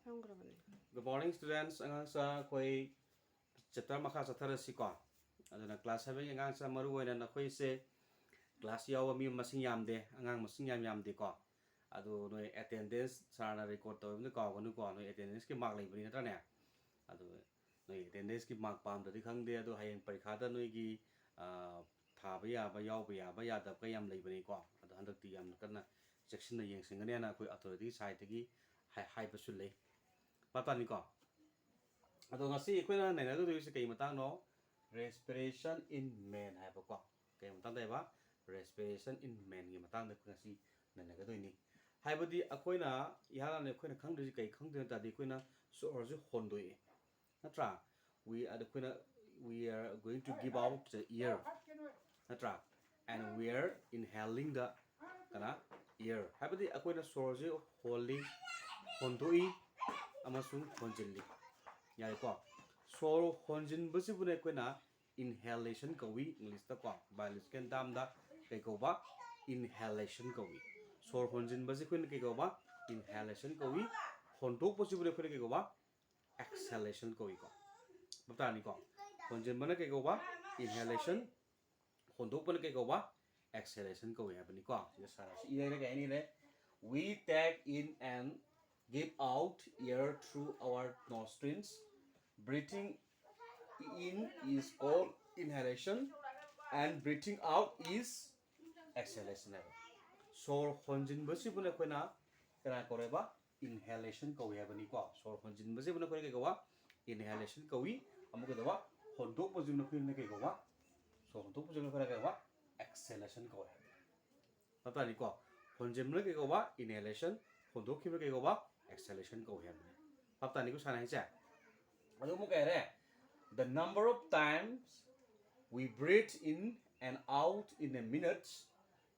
Good morning, students. Angang sa koi chapter makha chathara si ko. Aduna class 7 angang sa maru oina na koi se class yaw mi masing yamde angang masing yamde ko. Adu noi attendance sarana record to ni ko gonu ko noi attendance ki mark lai bani na ne. Adu noi attendance ki mark pam da dikhang de adu hayeng parikha da noi gi tha ba ya ba yaw ba ya ba ya da ka yam lai bani ko. Adu handak ti yam kan na section na yeng sing ne na koi authority side gi hai ba su lai. Patani ko. Ato ngasi ikoy na nena do si kay matang no respiration in men hai ba ko kay matang dai ba respiration in men gi matang da ngasi nena ga do ni hai ba di akoy na ihala ne akoy na khang de kay khang de ta di akoy na so or ju hon do e natra we are the we are going to give out the ear natra and we are inhaling the kana ear hai ba di akoy na so ju holy hon do e amasung honjili yai ko soro honjin busi bune ko na inhalation ko wi english ta ko biological dam da kai ko ba inhalation ko wi sor honjin busi ko kai ko ba inhalation ko wi hontok busi bune ko kai ko ba exhalation ko wi ko bata ni ko honjin bune kai ko ba inhalation hontok bune kai ko ba exhalation ko wi abani ko ya sara si ire ga ni le we take in and give out air through our nostrils. Breathing in is called inhalation and breathing out is exhalation. So honjin basi bune koina kana koreba inhalation ko ya bani ko so honjin basi bune koina ko wa inhalation ko wi amuko dawa hondok basi bune koina ko wa so hondok basi bune koina ko wa exhalation ko ya pata ni ko honjin bune ko wa inhalation hondok ki bune ko wa exhalation ko ya pata ni ko sana hai cha the number of times we breathe in and out in a minute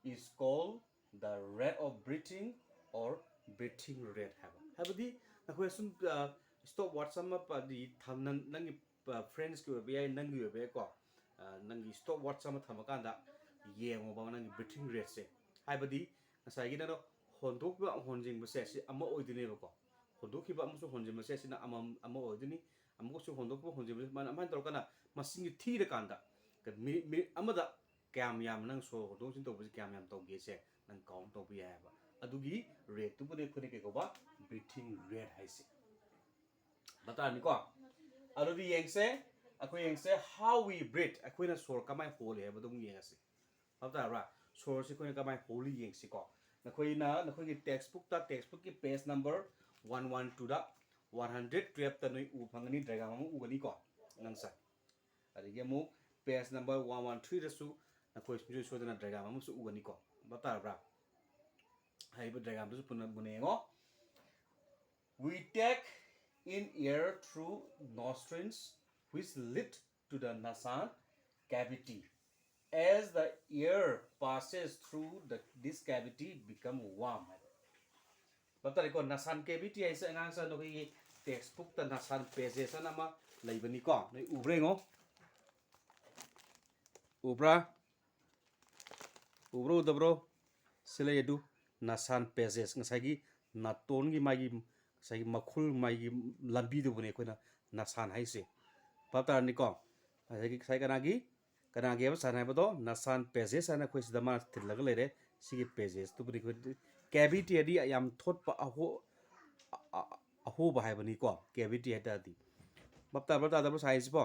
is called the rate of breathing or breathing rate. Have the question stop what some of the nangi friends go be nangi be ko nangi stop what some thamakanda ye mo ba nangi breathing rate se. Have the nasai gina no hondok ba honjing ba se ama oidine ba ko hondok ki ba amso honjing ba se na ama oidini amko su hondok ba honjing ba man tor kana masing thi de kanda mi amada kyam yam nang so hondok sin to ba kyam yam to ge se nang kaung to bi ya ba adugi rate tu bune khone ke ko ba breathing rate hai se bata ni ko already yeng se akoi yeng se how we breathe akoi na sor kamai hole hai ba dum yeng se bata ra sor se khone kamai hole yeng se ko nakoi ki textbook ki page number 112 da 112 ta noi u phangani draga mu u gani ko nang sa ari ge mu page number 113 da su nakoi su so da draga mu su u gani ko bata ra hai ba draga mu su pun bune ngo we take in air through nostrils which lead to the nasal cavity. As the air passes through this cavity become warm. Bata ko nasan cavity ay sa ngang sa no ki textbook ta nasan pages na ma laibani ko noi ubre ngo ubra ubro dabro sila yedu nasan pages ngasagi naton gi magi sai makhul magi lambi du bune ko na nasan hai se bata ni ko sai kana gi ba sanai ba do nasan pages ana ko sidama tilaga lere sigi pages tu bri ko cavity adi yam thot pa aho ba hai bani ko cavity hata di bapta da size po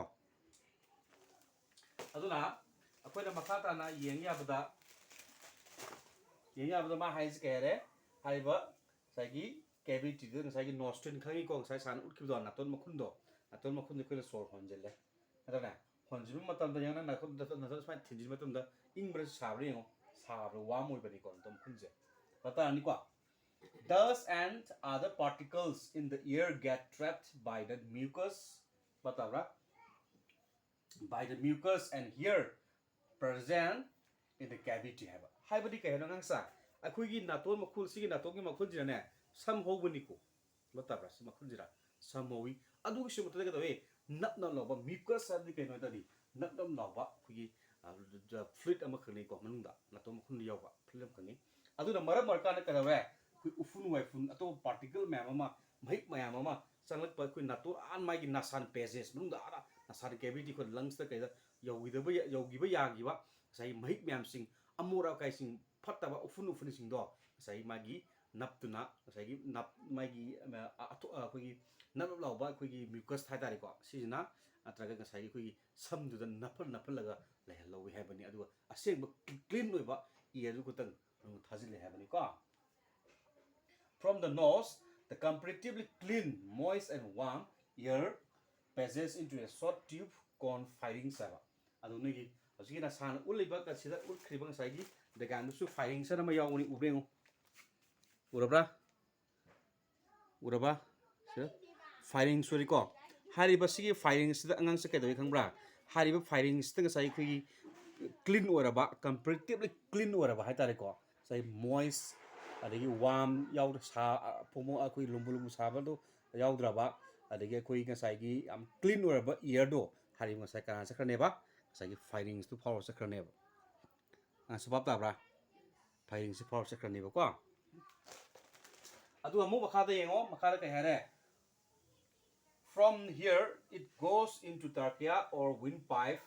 aduna akoi na makata na yeng ya bada ma hai se kere hai ba sagi cavity de sagi nostril khangi ko sai san ut ki do na ton makhun ni ko sor honjele adana honjim matam da yang na ko da na sai thinjim matam da ingbra sabri ngo sabro wa moi bani ko tom khunje bata ni ko dust and other particles in the air get trapped by the mucus batavra by the mucus and here present in the cavity hai badi kai no ngsa akhui gi naton makhul sigi naton gi makhul jina ne sam ho bani ko batavra si makhul jira sam howi adu gi shum ta ga dawe nap na lo ba mucus adi kai no ta di nap nam lo ba khu fluid ama khani ko manung da naton makhul yaw ba film khani adu na maram marka na ka dawe ufun wai fun ato particle me ama mahik mayam ama changlak pa kui natur an mai gi nasan pages mung da ara nasan cavity ko lungs ta kaida yogi ba yagi ba sai mahik mayam sing amura kai sing phatta ba ufun sing do sai magi naptuna sai gi nap magi ko gi nap law ba ko gi mucus thai tari ko sijina atraga sai ko gi samdu da napal laga le hello we have ni adu aseng ba clean oi ba ear ku tang thajil le have ni ko from the nose the comparatively clean moist and warm air passes into a short tube called pharynx aba adu ni gi asigi na san uliba ka sida ulkhriba sai gi de gan su pharynx na ma yaw ni ubrengu urabra sir pharynx sori ko hariba sigi pharynx da angang sa kedoi khangbra hariba pharynx ta sai khi clean oraba comparatively clean oraba hai tare ko sai moist adagi warm yaw sa pomo akoi lumbulum sa ba do yaw draba adagi koi ga sai gi am clean oraba ear do hariba sai kana sa khane ba sai gi pharynx tu power sa khane ba sabab ta bra pharynx power sa khane ba ko adu amu makha da yengo makha da kai hare from here it goes into trachea or windpipe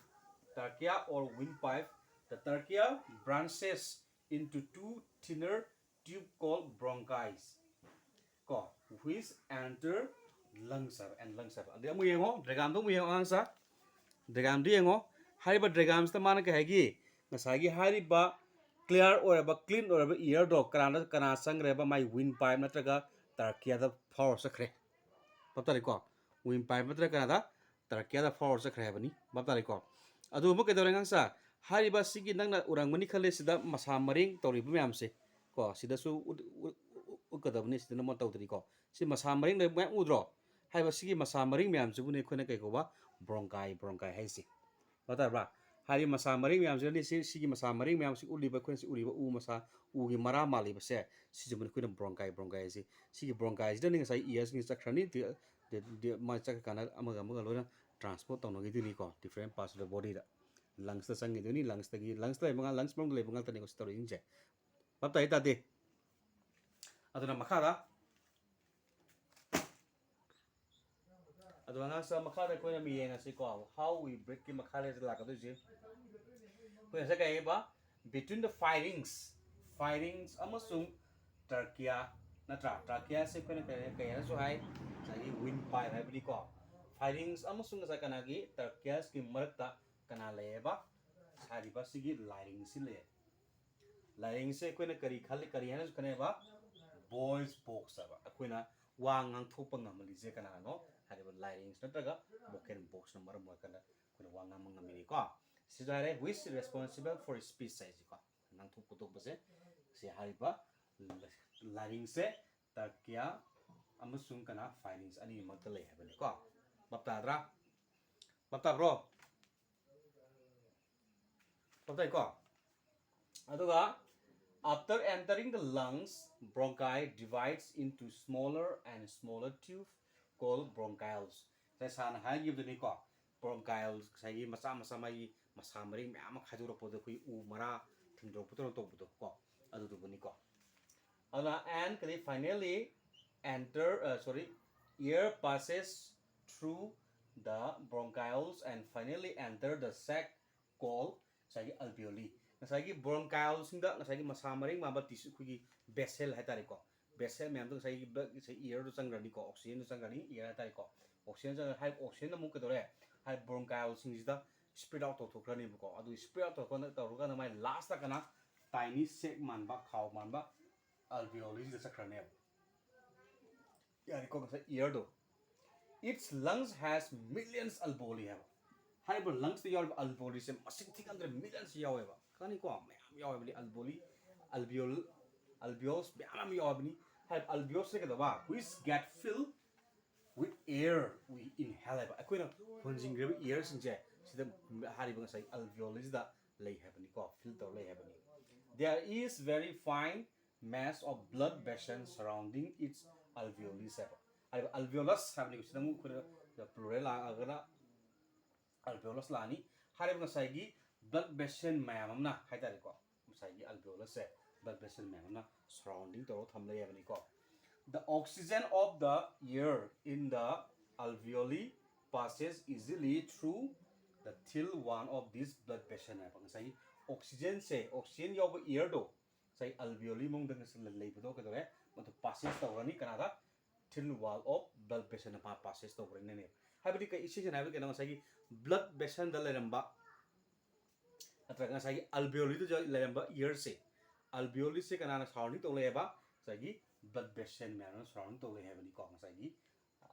the trachea branches into two thinner tube called bronchi ko which enter lungs and lungs adu amu yengo dragam do mu yengo ansa dragam do yengo hariba dragams ta man ka hegi ngasagi hariba clear or clean or ear do kana sangreba my windpipe natraga trachea da power sakre patari ko windpipe natraga kana da trachea da power sakre bani patari ko adu mu kedore ngangsa hariba sigi nangna urangmani khale sida masa maring tori bu myam se ko sida su ukadabni sida mo tawtri ko si masa maring le myam udro haiba sigi masa maring myam su ne khone kai ko ba bronchi hai si patar ba hari masa maring myam se ni sigi masa maring myam si uliba khone si uliba u masa u gi mara mali ba se si jumun khone bronchi si sigi bronchi da ni sai ears ni chakrani de ma chak kana amaga loina transport tawno gi ni ko different parts of the body da lungs ta sangi ni lungs ta lungs mong le bangal ta ni ko story inje bab ta ita de aduna makara aduna sa makara ko na mi yenga si ko how we break ki makara la ka do je ko sa kai ba between the pharynx amasung trachea trachea se ko na kai na so hai sai windpipe hai bli ko pharynx amasung sa kana gi trachea ki marakta kana leba sariba sigi larynx le larynx se ko na kari khali kari hana kana ba voice box aba akoina wang ang thopa ngamali je kana no hariba larynx natraga vocal box na maram kana koina wang ang ngamini ko sidare who is responsible for speech size ko nang thop putok base si hariba larynx se trachea amasung kana pharynx ani makta le habani ko bapta bro bapta ko aduga after entering the lungs bronchi divides into smaller and smaller tubes called bronchioles sai san ha gi ni ko bronchioles sai gi masa mai masa maring me ama khajuro podo kui u mara thindro putro to budo ko adu du ni ko ana and finally air passes through the bronchioles and finally enter the sac called sai alveoli ngasagi bronchial singda ngasagi masa maring ma ba tissue kugi vessel hatari ko vessel me amdo sai ear do changrani ko oxygen do changrani ear hatari ko oxygen mu ke dore hai bronchial singda spread out to krani ko adu spread out to na to ga na mai last ta kana tiny sac man ba khaw man ba alveoli da chakrani yari ko sa ear do its lungs has millions alveoli have haiba lungs the yaw alveoli se masing thik andre millions yaw ba kani ko mayam yaw bali alveoles mayam yaw bani have alveoles se ba which get filled with air we inhale ba akoina honjing grebe air sinje sida hariba sai alveoles da lay habani ko filter lay habani there is very fine mass of blood vessels surrounding its alveoli alveolus habani sida mu plural agara alveolus lani hariba sai gi blood vessel mayam amna haitari ko sai gi alveolus se blood vessel mayam na surrounding to thamle yabani ko the oxygen of the air in the alveoli passes easily through the till one of this blood vessel है पंग oxygen से oxygen याव air दो say alveoli mong दंग से ले बदो के दो मतलब passes तो वरनी Kannada till wall of blood vessel ना passes तो वरनी ने है बड़ी कई इसी से ना भी कहना say blood vessel दल रंबा अतरंगा say alveoli तो जो ले रंबा air से alveoli से कनाना surrounding तो ले बा say blood vessel में ना surrounding तो ले है बनी कौन say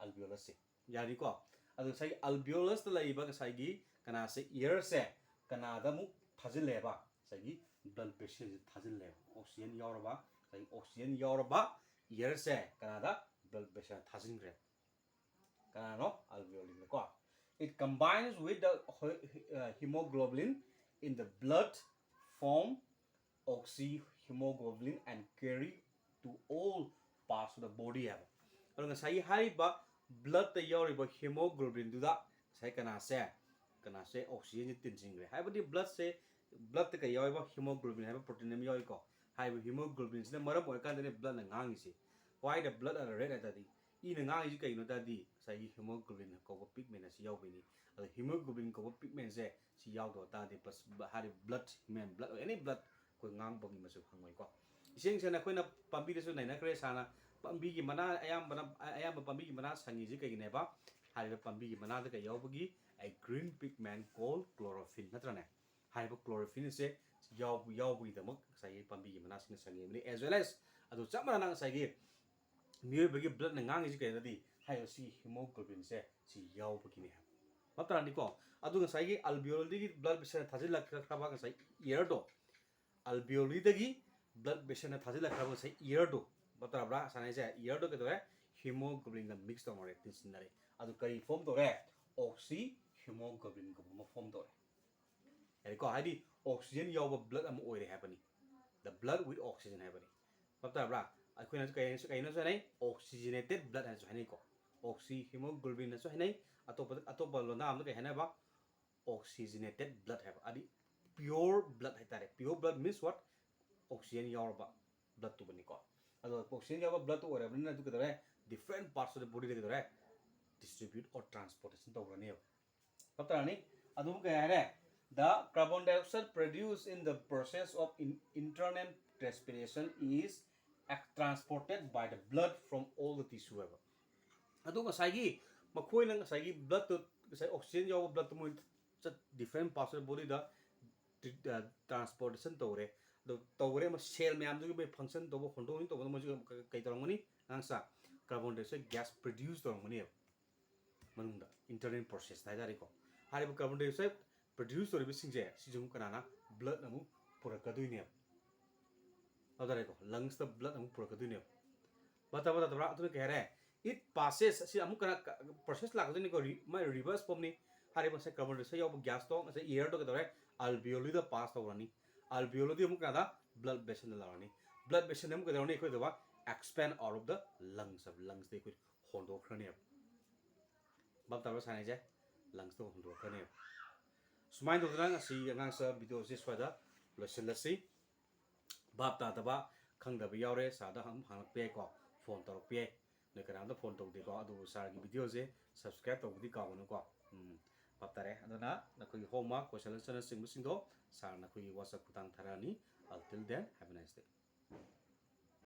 alveolus से यानी को अदो say alveolus तो ले बा say कना से air से कनादा मु थाजिल ले बा say blood vessel से थाजिल ले oxygen यावर बा say oxygen यावर बा air से कनादा blood vessel थाजिल रे कना नो alveoli में को it combines with the hemoglobin in the blood form oxyhemoglobin and carry to all parts of the body have और ngasai hai ba blood ta yori ba hemoglobin du da sai kana se oxygen ni tin jing re hai ba di blood ta ka yori ba hemoglobin hai ba protein ni yori ko hai ba hemoglobin ne maram oi kan ne blood na ngang si why the blood are red at the I na ngang ji kai no ta di sai hemoglobin ko ba pigment si yaw bi ni hemoglobin ko ba pigment se si yaw do ta di plus hari blood any blood ko ngang ba gi ma su hangoi ko iseng se na khoi na pambi de su nai na kre sana pambi gi mana ayam pambi gi mana sangi ji kai ne ba hari ba pambi gi mana da ka yaw ba gi a green pigment called chlorophyll na tra ne hari ba chlorophyll se yaw bi da mak sai pambi gi mana sin sangi ni as well as adu chap mana na sai gi miyo ba gi blood na ngang ji kai na di hai si hemoglobin se si yaw ba gi ne ba tra ni ko adu ga sai gi alveoli gi blood vessel thajil la kha ba ga sai air do alveoli da gi blood vessel na thajil la kha ba sai air do ba tra bra sanai se air do ke do hemoglobin ga mix to mare tin sin na re adu kai form do re oxyhemoglobin ko ma form do re ai ko hai di oxygen yaw ba blood am oi re happening the blood with oxygen happening ba tra bra ai khoi na kai na so nai oxygenated blood ha so hai ko oxyhemoglobin na so hai nai atop lo na am da kai hai na ba oxygenated blood have adi pure blood hai tare pure blood means what oxygen yaw ba blood to bani ko ado oxygen yaw ba blood to ore bani na du ke different parts of the body de distribute or transportation to rani pata ni adu ke hai the carbon dioxide produced in the process of internal respiration is transported by the blood from all the tissue ever adu ngasai gi makhoi na ngasai gi blood to ngasai oxygen yaw blood to mo different parts of the body da transportation to re do to re ma cell me am du be function to bo khondo ni to bo mo kai to ngoni angsa carbon dioxide gas produce to ngoni manung da internal process na jari ko hari bu carbon dioxide produce to re bi sing je si jung kana na blood na mu pura ka dui ne adare ko lungs the blood na mu pura ka dui ne bata bra tu ke re it passes si amu kana process la ka ni ko my reverse form ni hari ba se carbon dioxide yaw gas to se air to ke dore alveoli da pass to rani alveoli di amu kana blood vessel la rani blood vessel amu ke dore ni ko da expand out of the lungs de ko hondo khrani bab ta ba sanai je lungs to hondo khrani sumai do dang si ngang sa video se swada lo selasi bab ta ba khang da ba yaw re sa da ham hang pe ko phone to pe ne kana da phone to de ko adu sa gi video se subscribe to di ka no ko bab ta re adana na ko homework question sing do sa na ko WhatsApp kutang tharani until then have a nice day